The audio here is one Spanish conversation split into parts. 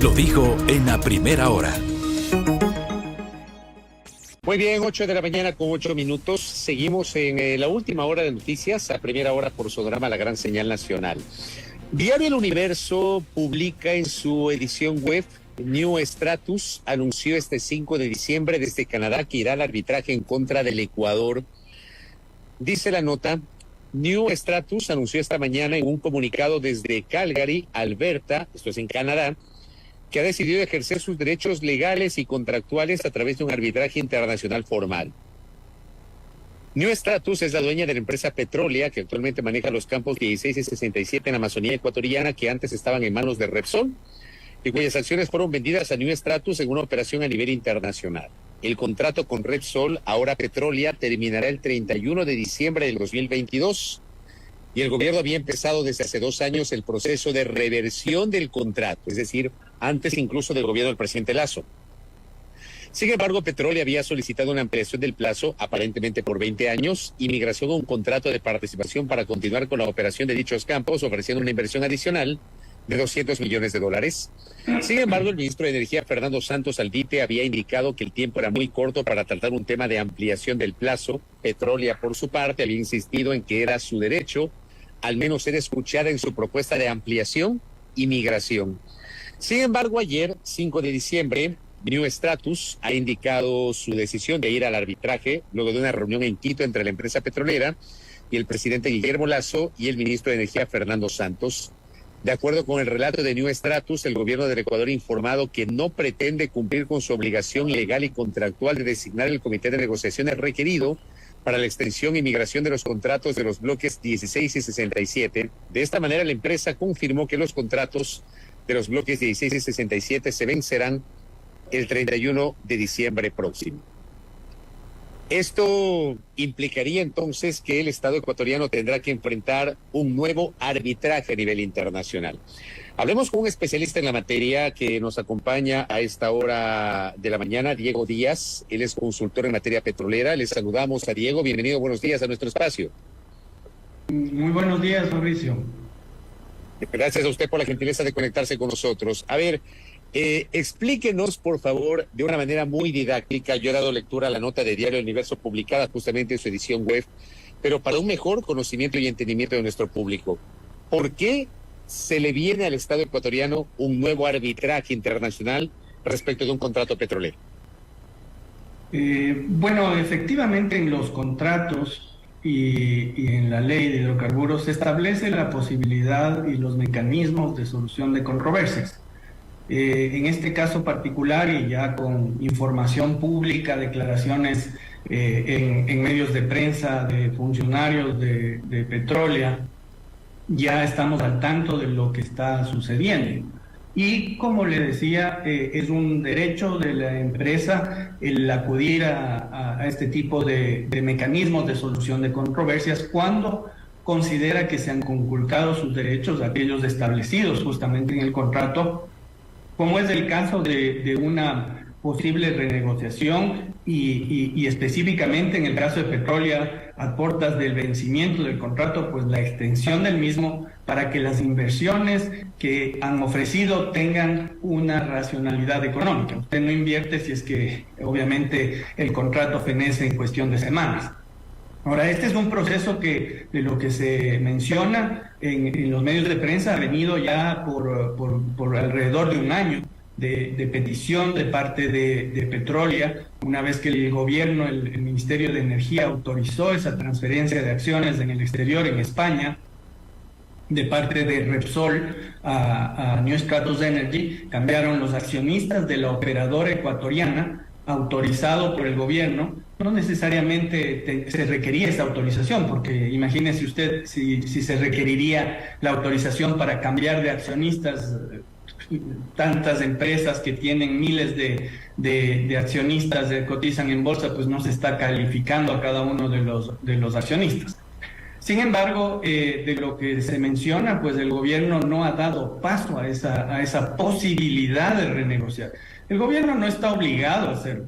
lo dijo en la primera hora. Muy bien, 8 de la mañana con 8 minutos. Seguimos en la última hora de noticias, a primera hora por Sonorama, la gran señal nacional. Diario El Universo publica en su edición web: New Stratus anunció este 5 de diciembre desde Canadá que irá al arbitraje en contra del Ecuador. Dice la nota: New Stratus anunció esta mañana en un comunicado desde Calgary, Alberta, esto es en Canadá, que ha decidido ejercer sus derechos legales y contractuales a través de un arbitraje internacional formal. New Stratus es la dueña de la empresa Petrolia, que actualmente maneja los campos 16 y 67 en la Amazonía ecuatoriana, que antes estaban en manos de Repsol, y cuyas acciones fueron vendidas a New Stratus en una operación a nivel internacional. El contrato con Repsol, ahora Petrolia, terminará el 31 de diciembre del 2022, y el gobierno había empezado desde hace 2 años el proceso de reversión del contrato, es decir, antes incluso del gobierno del presidente Lasso. Sin embargo, Petrolia había solicitado una ampliación del plazo, aparentemente por 20 años, y migración a un contrato de participación para continuar con la operación de dichos campos, ofreciendo una inversión adicional de $200 millones. Sin embargo, el ministro de Energía, Fernando Santos Aldite, había indicado que el tiempo era muy corto para tratar un tema de ampliación del plazo. Petrolia, por su parte, había insistido en que era su derecho al menos ser escuchada en su propuesta de ampliación y migración. Sin embargo, ayer, 5 de diciembre, New Stratus ha indicado su decisión de ir al arbitraje luego de una reunión en Quito entre la empresa petrolera y el presidente Guillermo Lasso y el ministro de Energía, Fernando Santos. De acuerdo con el relato de New Stratus, el gobierno del Ecuador ha informado que no pretende cumplir con su obligación legal y contractual de designar el comité de negociaciones requerido para la extensión y migración de los contratos de los bloques 16 y 67. De esta manera, la empresa confirmó que los contratos de los bloques 16 y 67 se vencerán el 31 de diciembre próximo. Esto implicaría entonces que el Estado ecuatoriano tendrá que enfrentar un nuevo arbitraje a nivel internacional. Hablemos con un especialista en la materia que nos acompaña a esta hora de la mañana, Diego Díaz. Él es consultor en materia petrolera. Les saludamos a Diego. Bienvenido, buenos días a nuestro espacio. Muy buenos días, Mauricio. Gracias a usted por la gentileza de conectarse con nosotros. A ver, explíquenos, por favor, de una manera muy didáctica. Yo he dado lectura a la nota de Diario El Universo publicada justamente en su edición web, pero para un mejor conocimiento y entendimiento de nuestro público, ¿por qué se le viene al Estado ecuatoriano un nuevo arbitraje internacional respecto de un contrato petrolero? Bueno, efectivamente en los contratos y en la ley de hidrocarburos se establece la posibilidad y los mecanismos de solución de controversias. En este caso particular, y ya con información pública, declaraciones en medios de prensa de funcionarios de Petrolia, ya estamos al tanto de lo que está sucediendo. Y como le decía, es un derecho de la empresa el acudir a este tipo de mecanismos de solución de controversias cuando considera que se han conculcado sus derechos, aquellos establecidos justamente en el contrato, como es el caso de una posible renegociación y específicamente en el caso de Petrolia, a puertas del vencimiento del contrato, pues la extensión del mismo para que las inversiones que han ofrecido tengan una racionalidad económica. Usted no invierte si es que obviamente el contrato fenece en cuestión de semanas. Ahora, este es un proceso que, de lo que se menciona en los medios de prensa, ha venido ya por alrededor de un año de petición de parte de Petrolia, una vez que el gobierno, el Ministerio de Energía autorizó esa transferencia de acciones en el exterior, en España, de parte de Repsol a New Stratus Energy, cambiaron los accionistas de la operadora ecuatoriana, autorizado por el gobierno. No necesariamente se requería esa autorización, porque imagínese usted si se requeriría la autorización para cambiar de accionistas, tantas empresas que tienen miles de accionistas que cotizan en bolsa, pues no se está calificando a cada uno de los accionistas. Sin embargo, de lo que se menciona, pues el gobierno no ha dado paso a esa posibilidad de renegociar. El gobierno no está obligado a hacerlo,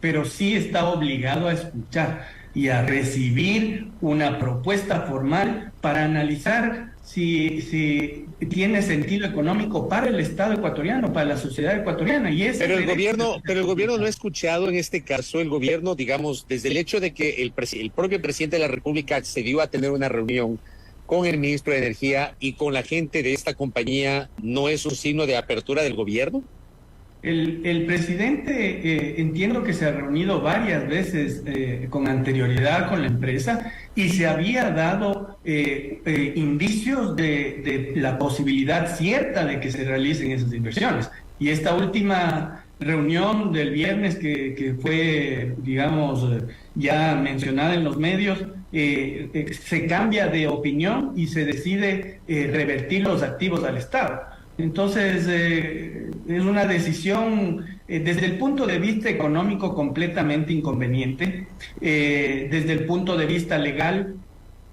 pero sí está obligado a escuchar y a recibir una propuesta formal para analizar si tiene sentido económico para el Estado ecuatoriano, para la sociedad ecuatoriana. Y pero el gobierno no ha escuchado en este caso, el gobierno, digamos, desde el hecho de que el propio presidente de la República accedió a tener una reunión con el ministro de Energía y con la gente de esta compañía, ¿no es un signo de apertura del gobierno? El presidente entiendo que se ha reunido varias veces con anterioridad con la empresa y se había dado indicios de la posibilidad cierta de que se realicen esas inversiones. Y esta última reunión del viernes que fue, digamos, ya mencionada en los medios, se cambia de opinión y se decide revertir los activos al Estado. Entonces, es una decisión desde el punto de vista económico completamente inconveniente. Desde el punto de vista legal,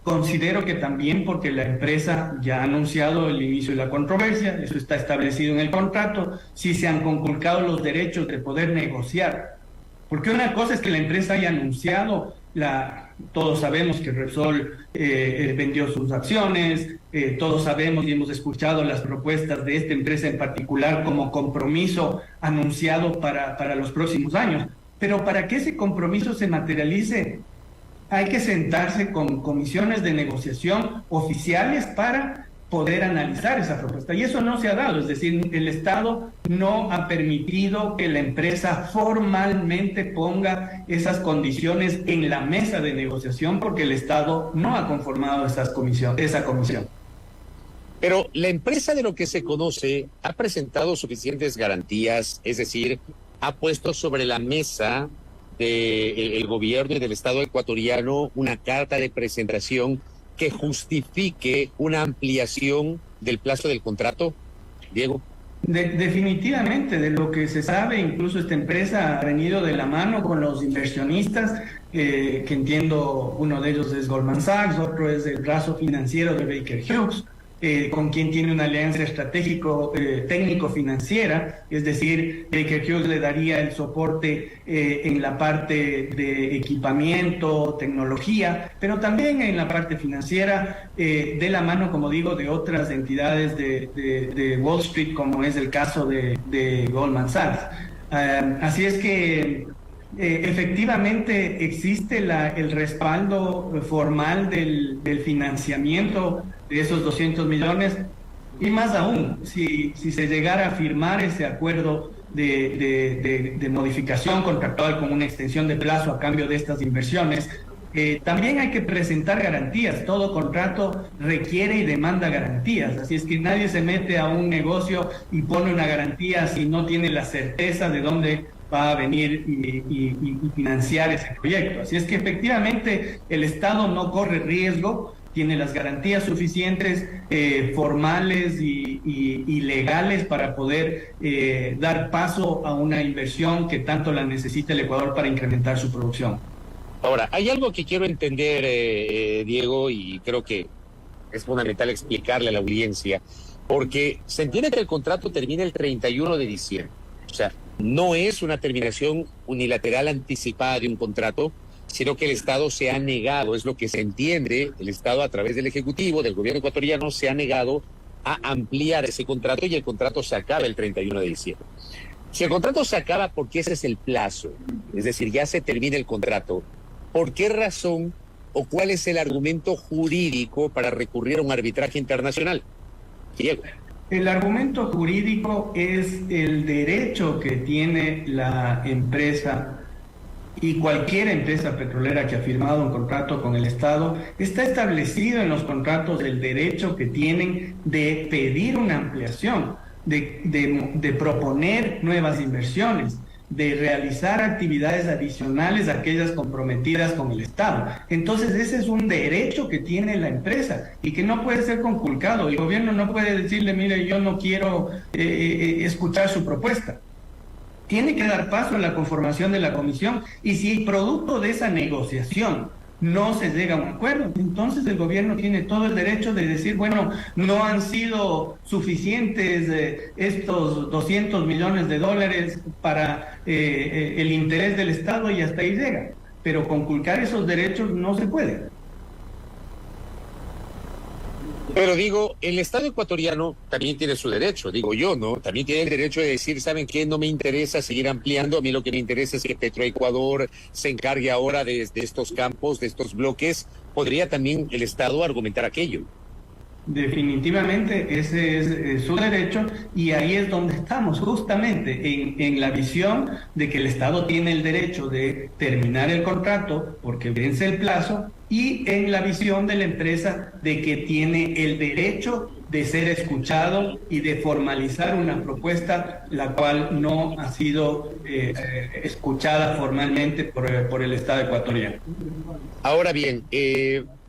considero que también porque la empresa ya ha anunciado el inicio de la controversia, eso está establecido en el contrato, si se han conculcado los derechos de poder negociar. Porque una cosa es que la empresa haya anunciado, todos sabemos que Repsol vendió sus acciones, todos sabemos y hemos escuchado las propuestas de esta empresa en particular como compromiso anunciado para los próximos años. Pero para que ese compromiso se materialice, hay que sentarse con comisiones de negociación oficiales para poder analizar esa propuesta. Y eso no se ha dado, es decir, el Estado no ha permitido que la empresa formalmente ponga esas condiciones en la mesa de negociación porque el Estado no ha conformado esa comisión. Pero la empresa, de lo que se conoce, ha presentado suficientes garantías, es decir, ha puesto sobre la mesa del gobierno y del Estado ecuatoriano una carta de presentación que justifique una ampliación del plazo del contrato, Diego. Definitivamente, de lo que se sabe, incluso esta empresa ha venido de la mano con los inversionistas, que entiendo uno de ellos es Goldman Sachs, otro es el brazo financiero de Baker Hughes, con quien tiene una alianza técnico-financiera, es decir, Baker Hughes le daría el soporte en la parte de equipamiento, tecnología, pero también en la parte financiera, de la mano, como digo, de otras entidades de Wall Street, como es el caso de Goldman Sachs. Así es que efectivamente existe el respaldo formal del financiamiento de esos 200 millones, y más aún, si se llegara a firmar ese acuerdo de modificación contractual con una extensión de plazo a cambio de estas inversiones, también hay que presentar garantías. Todo contrato requiere y demanda garantías, así es que nadie se mete a un negocio y pone una garantía si no tiene la certeza de dónde va a venir y financiar ese proyecto. Así es que efectivamente el Estado no corre riesgo, tiene las garantías suficientes, formales y legales para poder dar paso a una inversión que tanto la necesita el Ecuador para incrementar su producción. Ahora, hay algo que quiero entender, Diego, y creo que es fundamental explicarle a la audiencia, porque se entiende que el contrato termina el 31 de diciembre. O sea, no es una terminación unilateral anticipada de un contrato, sino que el Estado se ha negado, es lo que se entiende, el Estado a través del Ejecutivo, del gobierno ecuatoriano, se ha negado a ampliar ese contrato y el contrato se acaba el 31 de diciembre. Si el contrato se acaba porque ese es el plazo, es decir, ya se termina el contrato, ¿por qué razón o cuál es el argumento jurídico para recurrir a un arbitraje internacional? Diego. El argumento jurídico es el derecho que tiene la empresa y cualquier empresa petrolera que ha firmado un contrato con el Estado. Está establecido en los contratos el derecho que tienen de pedir una ampliación, de proponer nuevas inversiones, de realizar actividades adicionales a aquellas comprometidas con el Estado. Entonces ese es un derecho que tiene la empresa y que no puede ser conculcado. El gobierno no puede decirle, mire, yo no quiero escuchar su propuesta. Tiene que dar paso a la conformación de la comisión, y si producto de esa negociación no se llega a un acuerdo, entonces el gobierno tiene todo el derecho de decir, bueno, no han sido suficientes estos 200 millones de dólares para el interés del Estado, y hasta ahí llega. Pero conculcar esos derechos no se puede. Pero digo, el Estado ecuatoriano también tiene su derecho, digo yo, ¿no? También tiene el derecho de decir, ¿saben qué? No me interesa seguir ampliando, a mí lo que me interesa es que Petroecuador se encargue ahora de estos campos, de estos bloques. ¿Podría también el Estado argumentar aquello? Definitivamente ese es su derecho y ahí es donde estamos, justamente en la visión de que el Estado tiene el derecho de terminar el contrato porque vence el plazo y en la visión de la empresa de que tiene el derecho de ser escuchado y de formalizar una propuesta la cual no ha sido escuchada formalmente por el Estado ecuatoriano. Ahora bien,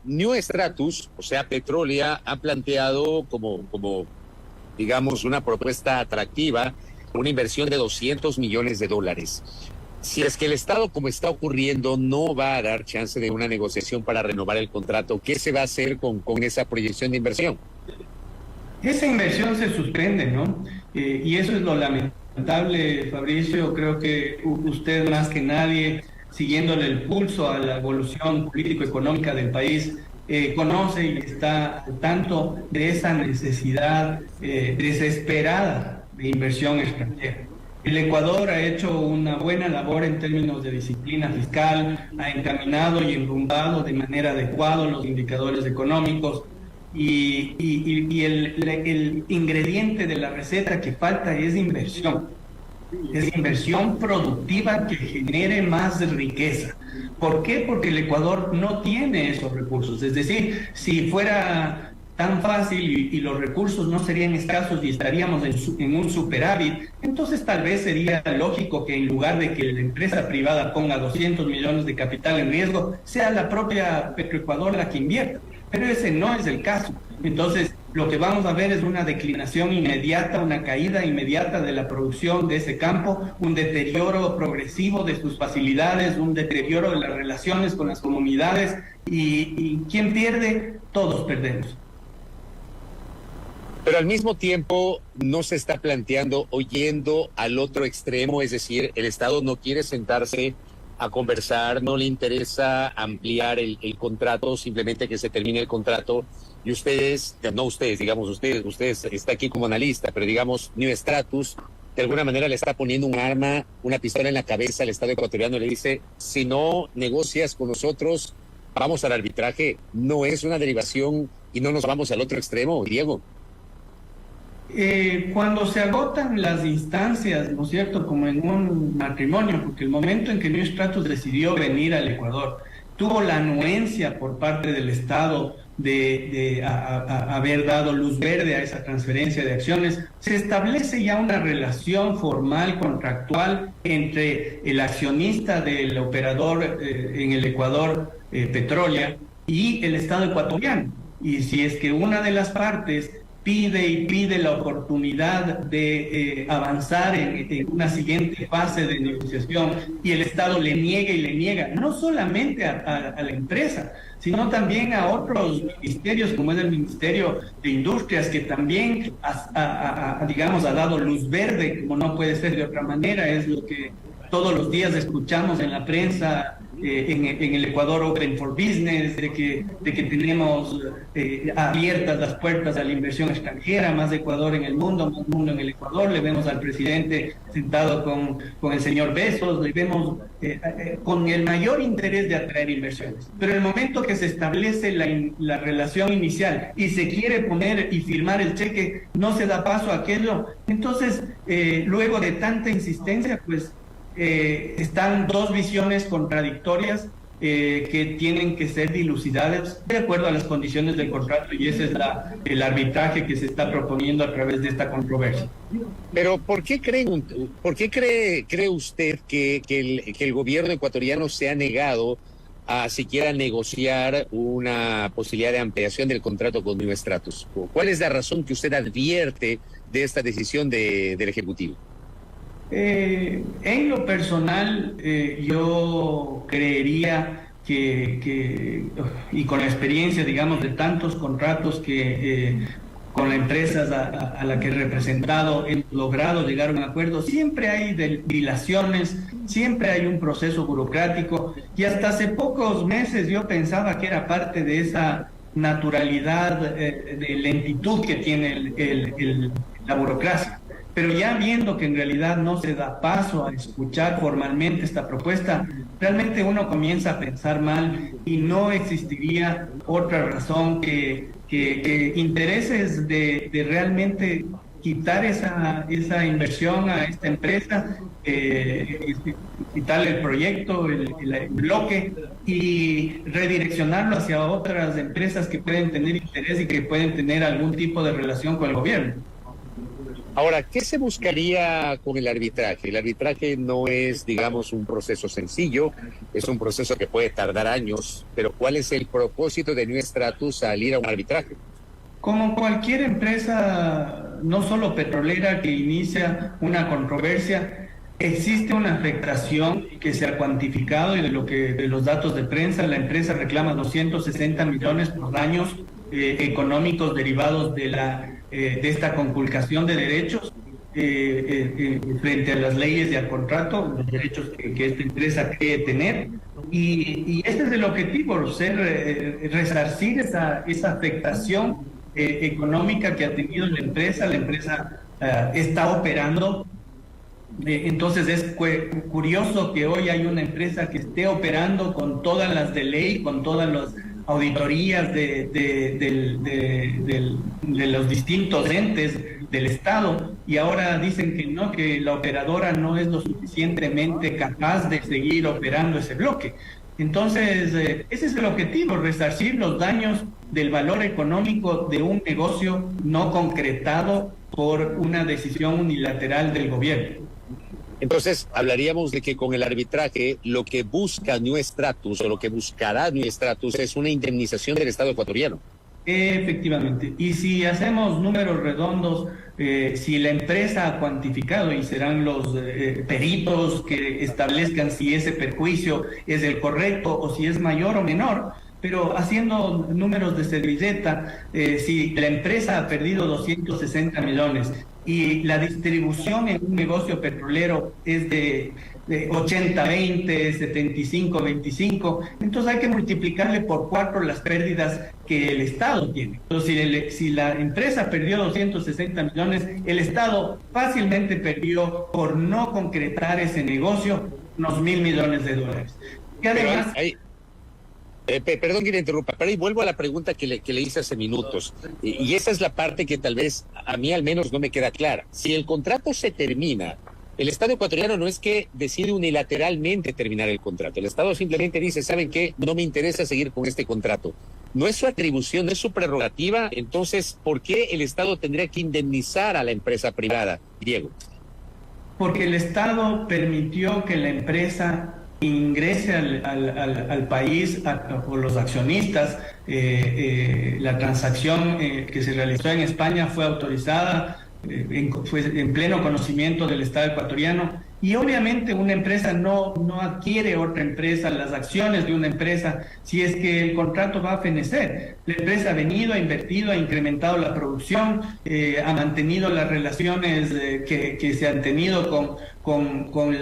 New Stratus, o sea, Petrolia, ha planteado como, digamos, una propuesta atractiva, una inversión de $200 millones. Si es que el Estado, como está ocurriendo, no va a dar chance de una negociación para renovar el contrato, ¿qué se va a hacer con esa proyección de inversión? Esa inversión se suspende, ¿no? Y eso es lo lamentable, Fabricio. Creo que usted más que nadie, siguiéndole el pulso a la evolución político-económica del país, conoce y está al tanto de esa necesidad desesperada de inversión extranjera. El Ecuador ha hecho una buena labor en términos de disciplina fiscal, ha encaminado y enrumbado de manera adecuada los indicadores económicos y el ingrediente de la receta que falta es inversión. Es inversión productiva que genere más riqueza. ¿Por qué? Porque el Ecuador no tiene esos recursos. Es decir, si fuera tan fácil y los recursos no serían escasos y estaríamos en un superávit, entonces tal vez sería lógico que en lugar de que la empresa privada ponga 200 millones de capital en riesgo, sea la propia Petroecuador la que invierta. Pero ese no es el caso. Entonces, lo que vamos a ver es una declinación inmediata, una caída inmediata de la producción de ese campo, un deterioro progresivo de sus facilidades, un deterioro de las relaciones con las comunidades y ¿quién pierde? Todos perdemos. Pero al mismo tiempo no se está planteando o yendo al otro extremo, es decir, el Estado no quiere sentarse a conversar, no le interesa ampliar el contrato, simplemente que se termine el contrato y ustedes, no ustedes, digamos ustedes está aquí como analista, pero digamos New Stratus de alguna manera le está poniendo un arma, una pistola en la cabeza al Estado ecuatoriano y le dice, si no negocias con nosotros, vamos al arbitraje. No es una derivación y no nos vamos al otro extremo, Diego. Cuando se agotan las instancias, ¿no es cierto?, como en un matrimonio, porque el momento en que New Stratus decidió venir al Ecuador, tuvo la anuencia por parte del Estado de haber dado luz verde a esa transferencia de acciones, se establece ya una relación formal, contractual, entre el accionista del operador en el Ecuador, Petrolia, y el Estado ecuatoriano. Y si es que una de las partes pide la oportunidad de avanzar en una siguiente fase de negociación y el Estado le niega, no solamente a la empresa, sino también a otros ministerios, como es el Ministerio de Industrias, que también digamos, ha dado luz verde, como no puede ser de otra manera, es lo que todos los días escuchamos en la prensa, en el Ecuador Open for Business, de que tenemos abiertas las puertas a la inversión extranjera, más Ecuador en el mundo, más mundo en el Ecuador. Le vemos al presidente sentado con el señor Bezos, le vemos con el mayor interés de atraer inversiones. Pero el momento que se establece la relación inicial y se quiere poner y firmar el cheque, no se da paso a aquello. Entonces, luego de tanta insistencia, pues están dos visiones contradictorias que tienen que ser dilucidadas de acuerdo a las condiciones del contrato, y ese es el arbitraje que se está proponiendo a través de esta controversia. Pero ¿por qué cree usted que el gobierno ecuatoriano se ha negado a siquiera negociar una posibilidad de ampliación del contrato con New Stratus? ¿Cuál es la razón que usted advierte de esta decisión del Ejecutivo? En lo personal, yo creería que y con la experiencia, digamos, de tantos contratos que con la empresa a la que he representado hemos logrado llegar a un acuerdo, siempre hay dilaciones, siempre hay un proceso burocrático, y hasta hace pocos meses yo pensaba que era parte de naturalidad, de lentitud que tiene la burocracia. Pero ya viendo que en realidad no se da paso a escuchar formalmente esta propuesta, realmente uno comienza a pensar mal y no existiría otra razón que intereses de realmente quitar esa inversión a esta empresa, quitarle el proyecto, el bloque, y redireccionarlo hacia otras empresas que pueden tener interés y que pueden tener algún tipo de relación con el gobierno. Ahora, ¿qué se buscaría con el arbitraje? El arbitraje no es, digamos, un proceso sencillo, es un proceso que puede tardar años, pero ¿cuál es el propósito de New Stratus al ir a un arbitraje? Como cualquier empresa, no solo petrolera, que inicia una controversia, existe una afectación que se ha cuantificado, y de los datos de prensa, la empresa reclama 260 millones por daños económicos derivados de esta conculcación de derechos frente a las leyes de contrato, los derechos que esta empresa cree tener. Y este es el objetivo, resarcir esa afectación económica que ha tenido la empresa. La empresa está operando. Entonces es curioso que hoy hay una empresa que esté operando con todas las de ley, con todas las auditorías de los distintos entes del Estado, y ahora dicen que no, que la operadora no es lo suficientemente capaz de seguir operando ese bloque. Entonces, ese es el objetivo, resarcir los daños del valor económico de un negocio no concretado por una decisión unilateral del gobierno. Entonces, hablaríamos de que con el arbitraje lo que busca New Stratus o lo que buscará New Stratus es una indemnización del Estado ecuatoriano. Efectivamente. Y si hacemos números redondos, si la empresa ha cuantificado, y serán los peritos que establezcan si ese perjuicio es el correcto o si es mayor o menor, pero haciendo números de servilleta, si la empresa ha perdido 260 millones y la distribución en un negocio petrolero es de 80-20, 75-25, entonces hay que multiplicarle por 4 las pérdidas que el Estado tiene. Entonces, si la empresa perdió 260 millones, el Estado fácilmente perdió, por no concretar ese negocio, unos $1.000 millones. Y además... Perdón que le interrumpa, pero ahí vuelvo a la pregunta que le hice hace minutos. Y esa es la parte que tal vez a mí al menos no me queda clara. Si el contrato se termina, el Estado ecuatoriano no es que decide unilateralmente terminar el contrato. El Estado simplemente dice, ¿saben qué? No me interesa seguir con este contrato. No es su atribución, no es su prerrogativa. Entonces, ¿por qué el Estado tendría que indemnizar a la empresa privada, Diego? Porque el Estado permitió que la empresa ingrese al país por los accionistas. La transacción que se realizó en España fue autorizada, fue en pleno conocimiento del Estado ecuatoriano, y obviamente una empresa no adquiere otra empresa, las acciones de una empresa, si es que el contrato va a fenecer. La empresa ha venido, ha invertido, ha incrementado la producción, ha mantenido las relaciones que se han tenido con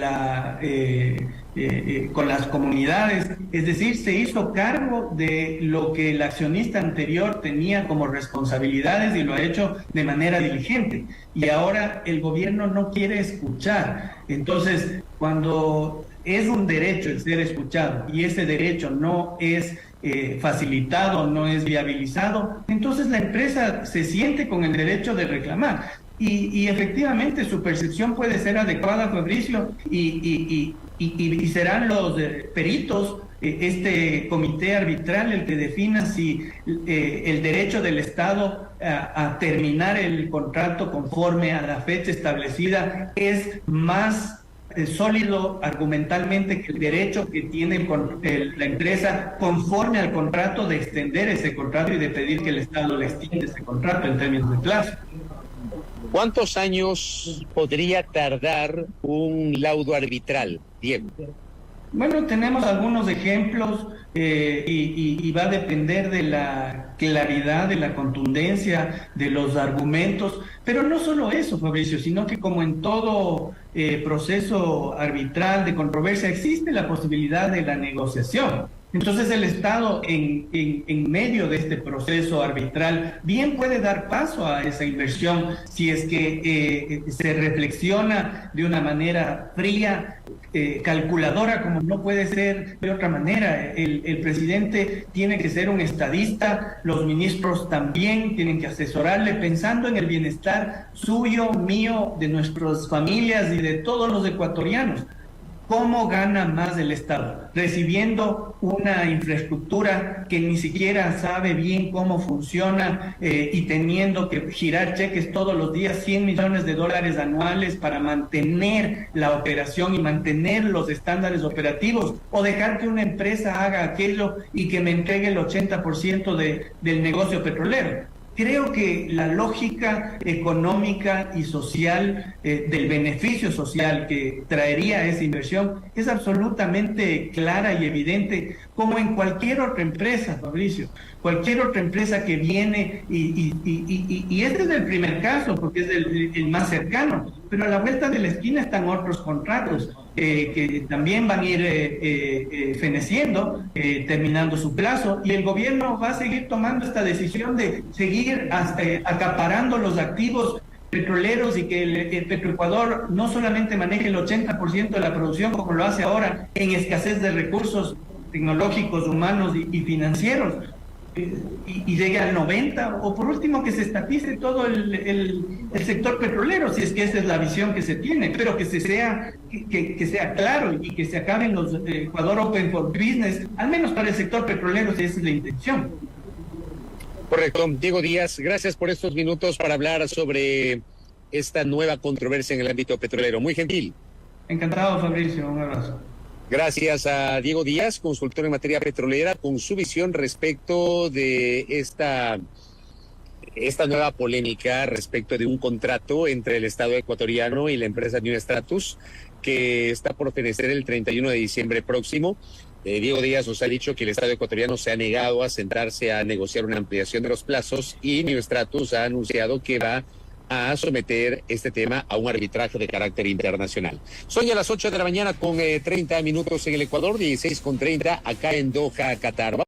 las comunidades, es decir, se hizo cargo de lo que el accionista anterior tenía como responsabilidades y lo ha hecho de manera diligente, y ahora el gobierno no quiere escuchar. Entonces, cuando es un derecho el ser escuchado y ese derecho no es facilitado, no es viabilizado, entonces la empresa se siente con el derecho de reclamar. Y efectivamente su percepción puede ser adecuada, Fabricio, y serán los peritos, este comité arbitral, el que defina si el derecho del Estado a terminar el contrato conforme a la fecha establecida es más sólido argumentalmente que el derecho que tiene la empresa conforme al contrato de extender ese contrato y de pedir que el Estado le extienda ese contrato en términos de plazo. ¿Cuántos años podría tardar un laudo arbitral, Diego? Bueno, tenemos algunos ejemplos y va a depender de la claridad, de la contundencia, de los argumentos, pero no solo eso, Fabricio, sino que como en todo proceso arbitral de controversia existe la posibilidad de la negociación. Entonces el Estado en medio de este proceso arbitral bien puede dar paso a esa inversión si es que se reflexiona de una manera fría, calculadora, como no puede ser de otra manera. El presidente tiene que ser un estadista, los ministros también tienen que asesorarle pensando en el bienestar suyo, mío, de nuestras familias y de todos los ecuatorianos. ¿Cómo gana más el Estado? Recibiendo una infraestructura que ni siquiera sabe bien cómo funciona y teniendo que girar cheques todos los días, $100 millones anuales para mantener la operación y mantener los estándares operativos, o dejar que una empresa haga aquello y que me entregue el 80% del negocio petrolero. Creo que la lógica económica y social del beneficio social que traería esa inversión es absolutamente clara y evidente, como en cualquier otra empresa, Fabricio. Cualquier otra empresa que viene, y este es el primer caso porque es el más cercano, pero a la vuelta de la esquina están otros contratos que también van a ir feneciendo, terminando su plazo, y el gobierno va a seguir tomando esta decisión de seguir acaparando los activos petroleros y que el Petroecuador no solamente maneje el 80% de la producción como lo hace ahora en escasez de recursos tecnológicos, humanos y financieros, y llegue al 90%, o por último que se estatice todo el sector petrolero, si es que esa es la visión que se tiene, pero que sea claro y que se acaben los Ecuador Open for Business, al menos para el sector petrolero, si esa es la intención. Correcto. Diego Díaz, gracias por estos minutos para hablar sobre esta nueva controversia en el ámbito petrolero. Muy gentil. Encantado, Fabricio. Un abrazo. Gracias a Diego Díaz, consultor en materia petrolera, con su visión respecto de esta nueva polémica respecto de un contrato entre el Estado ecuatoriano y la empresa New Stratus, que está por fenecer el 31 de diciembre próximo. Diego Díaz nos ha dicho que el Estado ecuatoriano se ha negado a sentarse a negociar una ampliación de los plazos, y New Stratus ha anunciado que va a someter este tema a un arbitraje de carácter internacional. Son ya las 8 de la mañana con 30 minutos en el Ecuador, 16:30 acá en Doha, Qatar.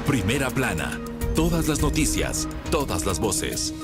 Primera plana. Todas las noticias, todas las voces.